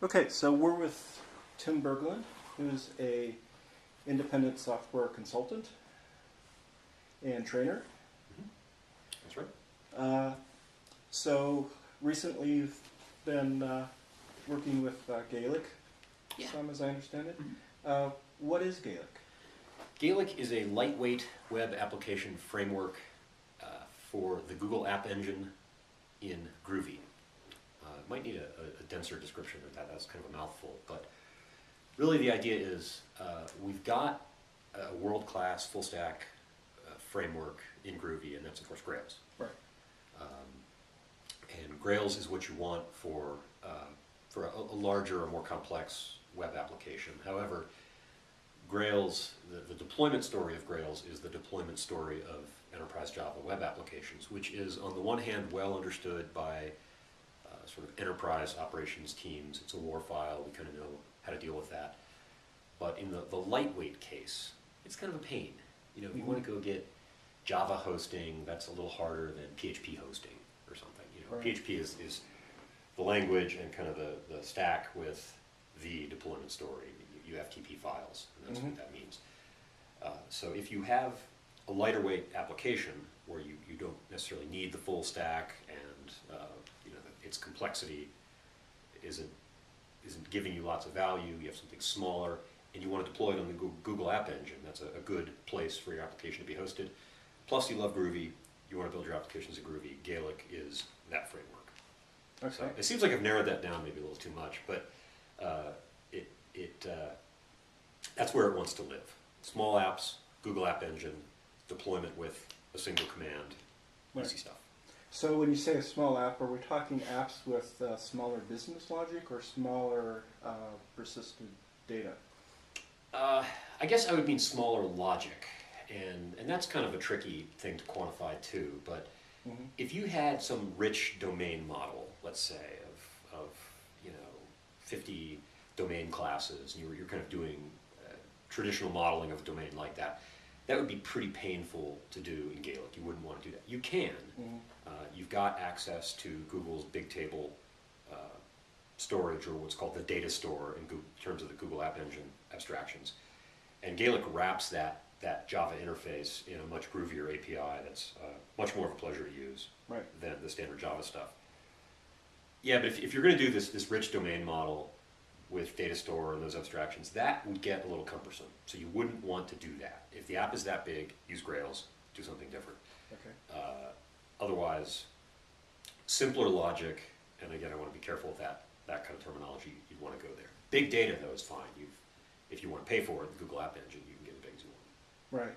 Okay, so we're with Tim Berglund, who's a independent software consultant and trainer. That's right. So recently you've been working with Gaelic, some as I understand it. What is Gaelic? Gaelic is a lightweight web application framework for the Google App Engine in Groovy. Might need a denser description of that. That's kind of a mouthful, but really the idea is we've got a world-class full-stack framework in Groovy, and that's of course Grails. Right. And Grails is what you want for a larger or more complex web application. However, Grails, the deployment story of Grails is the deployment story of enterprise Java web applications, which is on the one hand well understood by sort of enterprise operations teams. It's a war file, we kind of know how to deal with that. But in the lightweight case, it's kind of a pain. You know, if you want to go get Java hosting, that's a little harder than PHP hosting or something. You know, right. PHP is the language and kind of the stack with the deployment story. You have FTP files, and that's what that means. So if you have a lighter weight application where you don't necessarily need the full stack and its complexity isn't giving you lots of value, you have something smaller, and you want to deploy it on the Google App Engine, that's a good place for your application to be hosted. Plus you love Groovy, you want to build your applications in Groovy, Gaelic is that framework. Okay. So it seems like I've narrowed that down maybe a little too much, but that's where it wants to live. Small apps, Google App Engine, deployment with a single command, easy stuff. So when you say a small app, are we talking apps with smaller business logic or smaller persistent data? I guess I would mean smaller logic, and that's kind of a tricky thing to quantify too, but if you had some rich domain model, let's say, of 50 domain classes, and you're kind of doing traditional modeling of a domain like that, that would be pretty painful to do in Gaelic. You wouldn't want to do that. You can. You've got access to Google's big table storage, or what's called the data store in terms of the Google App Engine abstractions. And Gaelic wraps that Java interface in a much groovier API that's much more of a pleasure to use than the standard Java stuff. Yeah, but if you're going to do this rich domain model with data store and those abstractions, that would get a little cumbersome. So you wouldn't want to do that. If the app is that big, use Grails, do something different. Okay. Otherwise, simpler logic, and again, I want to be careful with that kind of terminology, you'd want to go there. Big data, though, is fine. If you want to pay for it, the Google App Engine, you can get as big as you want.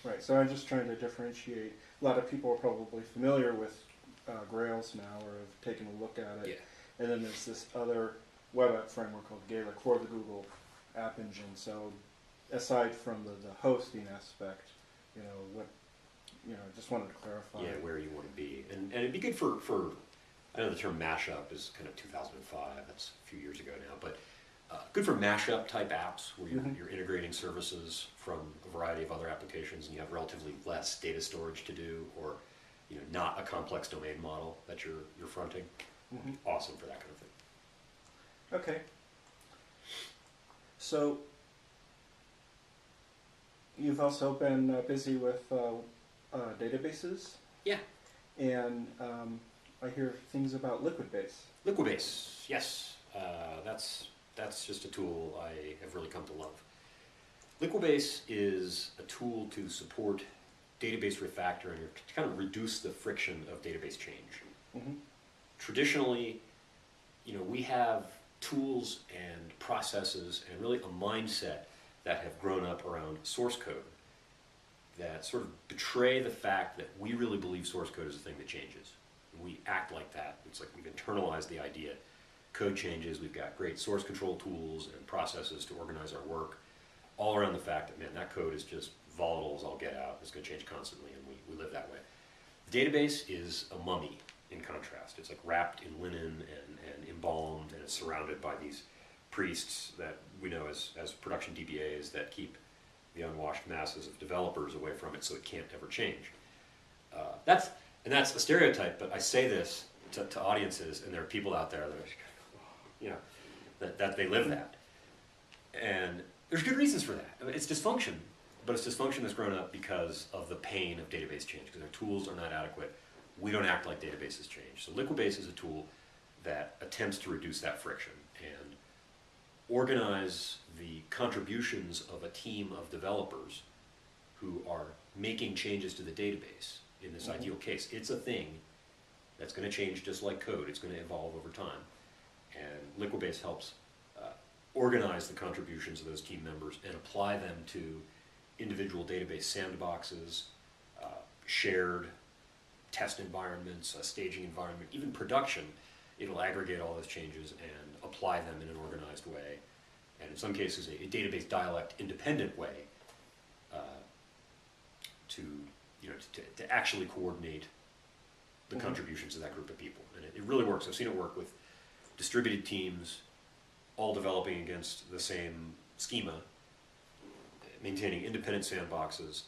Right. So I'm just trying to differentiate. A lot of people are probably familiar with Grails now or have taken a look at it. Yeah. And then there's this other web app framework called Gaelic for the Google App Engine. So aside from the hosting aspect, just wanted to clarify. Yeah, where you want to be. And it'd be good for I know the term mashup is kind of 2005, that's a few years ago now, but good for mashup type apps where you're integrating services from a variety of other applications and you have relatively less data storage to do, or not a complex domain model that you're fronting. Awesome for that kind of thing. Okay. So you've also been busy with databases. Yeah. And I hear things about Liquidbase. Liquidbase, yes. That's just a tool I have really come to love. Liquidbase is a tool to support database refactoring, or to kind of reduce the friction of database change. Traditionally, we have tools and processes and really a mindset that have grown up around source code that sort of betray the fact that we really believe source code is a thing that changes. We act like that. It's like we've internalized the idea. Code changes, we've got great source control tools and processes to organize our work, all around the fact that, man, that code is just volatile as all get out. It's going to change constantly, and we live that way. The database is a mummy, in contrast. It's like wrapped in linen and embalmed, and it's surrounded by these priests that we know as production DBAs that keep the unwashed masses of developers away from it so it can't ever change. That's a stereotype, but I say this to audiences, and there are people out there that are, that they live that. And there's good reasons for that. I mean, it's dysfunction, but it's dysfunction that's grown up because of the pain of database change, because our tools are not adequate. We don't act like databases change. So Liquibase is a tool that attempts to reduce that friction and organize the contributions of a team of developers who are making changes to the database. In this ideal case, it's a thing that's going to change just like code. It's going to evolve over time. And Liquibase helps organize the contributions of those team members and apply them to individual database sandboxes, shared test environments, a staging environment, even production. It'll aggregate all those changes and apply them in an organized way, and in some cases a database dialect independent way to actually coordinate the contributions of that group of people. And it really works. I've seen it work with distributed teams, all developing against the same schema, maintaining independent sandboxes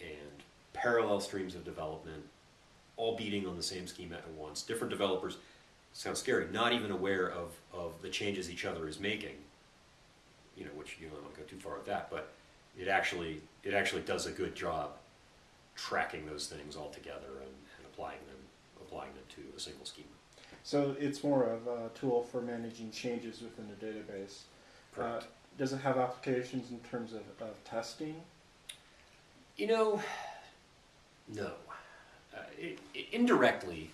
and parallel streams of development, all beating on the same schema at once. Different developers, sounds scary, not even aware of the changes each other is making, which you don't want to go too far with that, but it actually does a good job tracking those things all together and applying them to a single schema. So it's more of a tool for managing changes within a database. Correct. Does it have applications in terms of testing? No. Indirectly,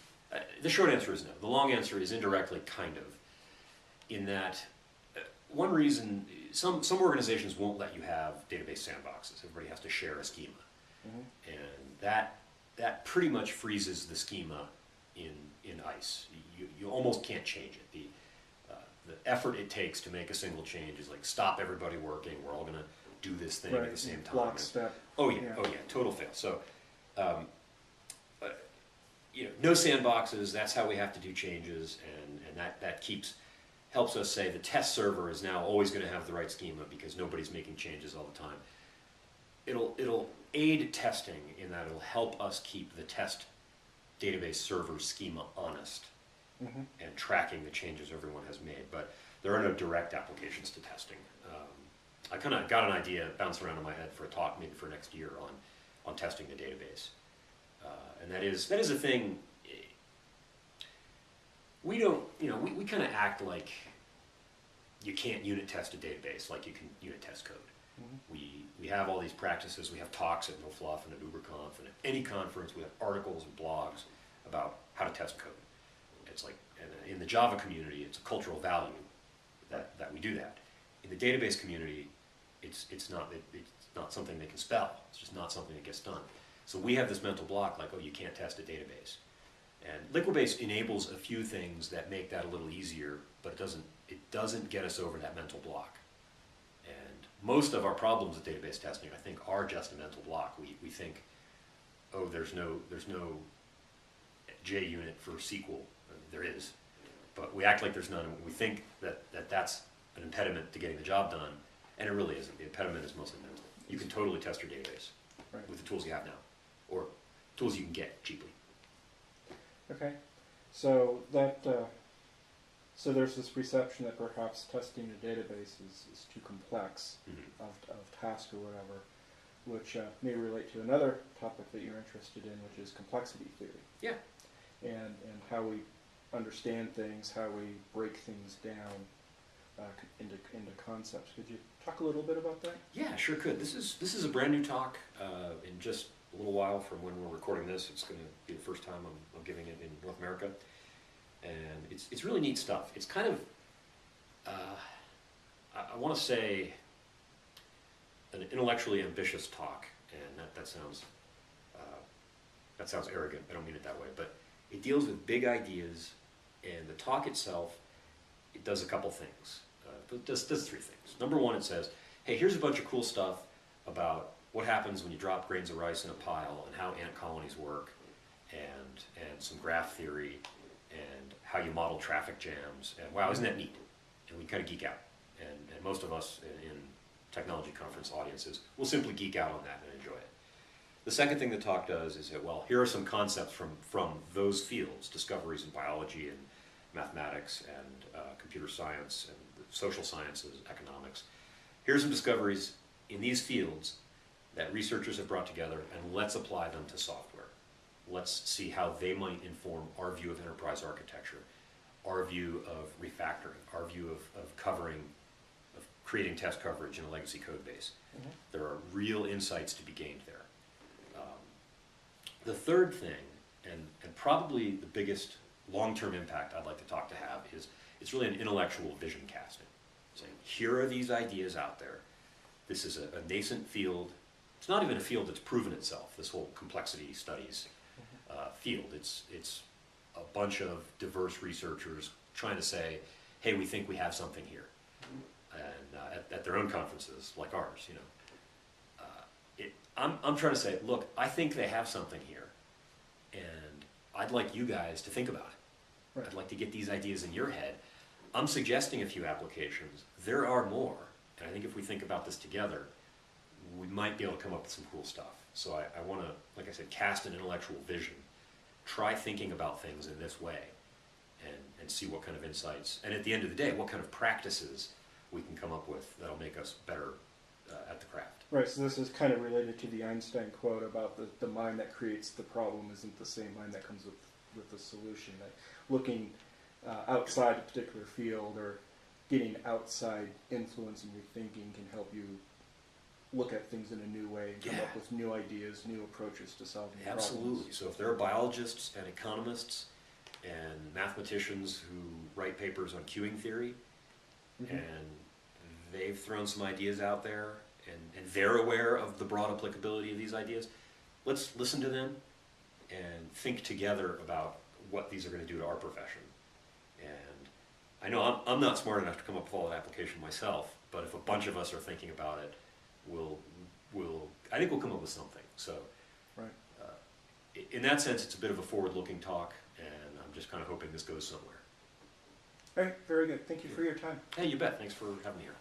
the short answer is no. The long answer is indirectly, kind of, in that one reason, some organizations won't let you have database sandboxes. Everybody has to share a schema. And that pretty much freezes the schema in ice. You almost can't change it. The effort it takes to make a single change is like, stop everybody working, we're all going to do this thing at the same time. Lockstep. Oh yeah, total fail. So, no sandboxes, that's how we have to do changes, and that helps us say the test server is now always going to have the right schema because nobody's making changes all the time. It'll aid testing in that it'll help us keep the test database server schema honest and tracking the changes everyone has made, but there are no direct applications to testing. I kind of got an idea bounced around in my head for a talk maybe for next year on testing the database, and that is a thing. We don't, we kind of act like you can't unit test a database like you can unit test code. We have all these practices. We have talks at No Fluff and at Über Conf and at any conference. We have articles and blogs about how to test code. It's like, in the Java community, it's a cultural value that we do that. In the database community, it's not something they can spell. It's just not something that gets done. So we have this mental block like, oh, you can't test a database. And Liquibase enables a few things that make that a little easier, but it doesn't get us over that mental block. And most of our problems with database testing, I think, are just a mental block. We think, oh, there's no JUnit for SQL. There is, but we act like there's none. We think that's an impediment to getting the job done, and it really isn't. The impediment is mostly mental. You can totally test your database with the tools you have now, or tools you can get cheaply. Okay, so so there's this perception that perhaps testing a database is too complex of task or whatever, which may relate to another topic that you're interested in, which is complexity theory. Yeah. And how we understand things, how we break things down into concepts. Could you talk a little bit about that? Yeah, sure could. This is a brand new talk. In just a little while from when we're recording this, it's going to be the first time I'm giving it in North America, and it's really neat stuff. It's kind of I want to say an intellectually ambitious talk, and that sounds arrogant. I don't mean it that way, but it deals with big ideas, and the talk itself, it does a couple things. It does 3 things. Number 1, it says, hey, here's a bunch of cool stuff about what happens when you drop grains of rice in a pile and how ant colonies work, and some graph theory, and how you model traffic jams, and wow, isn't that neat? And we kind of geek out. And most of us in technology conference audiences will simply geek out on that and enjoy it. The second thing the talk does is that, well, here are some concepts from those fields, discoveries in biology and mathematics and computer science and social sciences, economics. Here's some discoveries in these fields that researchers have brought together, and let's apply them to software. Let's see how they might inform our view of enterprise architecture, our view of refactoring, our view of creating test coverage in a legacy code base. Mm-hmm. There are real insights to be gained there. The third thing, and probably the biggest long-term impact I'd like to have is it's really an intellectual vision casting. Saying, here are these ideas out there. This is a nascent field. It's not even a field that's proven itself, this whole complexity studies field. It's a bunch of diverse researchers trying to say, hey, we think we have something here. And at their own conferences, like ours, you know. I'm trying to say, look, I think they have something here, and I'd like you guys to think about it. Right. I'd like to get these ideas in your head. I'm suggesting a few applications. There are more, and I think if we think about this together, we might be able to come up with some cool stuff. So I want to, like I said, cast an intellectual vision. Try thinking about things in this way, and see what kind of insights, and at the end of the day, what kind of practices we can come up with that'll make us better at the craft. Right, so this is kind of related to the Einstein quote about the mind that creates the problem isn't the same mind that comes with the solution. That looking outside a particular field or getting outside influence and rethinking can help you look at things in a new way and come up with new ideas, new approaches to solving problems. Absolutely. So if there are biologists and economists and mathematicians who write papers on queuing theory, Mm-hmm. and they've thrown some ideas out there, and they're aware of the broad applicability of these ideas, let's listen to them and think together about what these are going to do to our profession. And I know I'm not smart enough to come up with all that application myself, but if a bunch of us are thinking about it, I think we'll come up with something. So Right. In that sense, it's a bit of a forward-looking talk, and I'm just kind of hoping this goes somewhere. All right, very good. Thank you for your time. Hey, you bet. Thanks for having me here.